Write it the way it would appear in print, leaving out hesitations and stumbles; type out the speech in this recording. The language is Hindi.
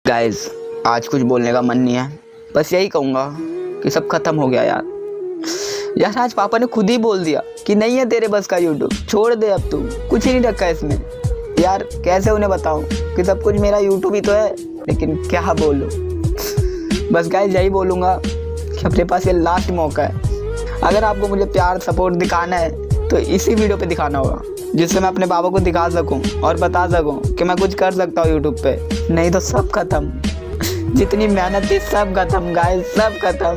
गाइस आज कुछ बोलने का मन नहीं है, बस यही कहूँगा कि सब खत्म हो गया यार। आज पापा ने खुद ही बोल दिया कि नहीं है तेरे बस का यूट्यूब, छोड़ दे अब तू, कुछ ही नहीं रखा इसमें। यार कैसे उन्हें बताऊँ कि सब कुछ मेरा यूट्यूब ही तो है, लेकिन क्या बोलूँ। बस गाइस यही बोलूँगा कि अपने पास ये लास्ट मौका है। अगर आपको मुझे प्यार सपोर्ट दिखाना है तो इसी वीडियो पे दिखाना होगा, जिससे मैं अपने पापा को दिखा सकूं और बता सकूं कि मैं कुछ कर सकता हूं यूट्यूब पे। नहीं तो सब खत्म, जितनी मेहनत थी सब खत्म गाइस, सब खत्म।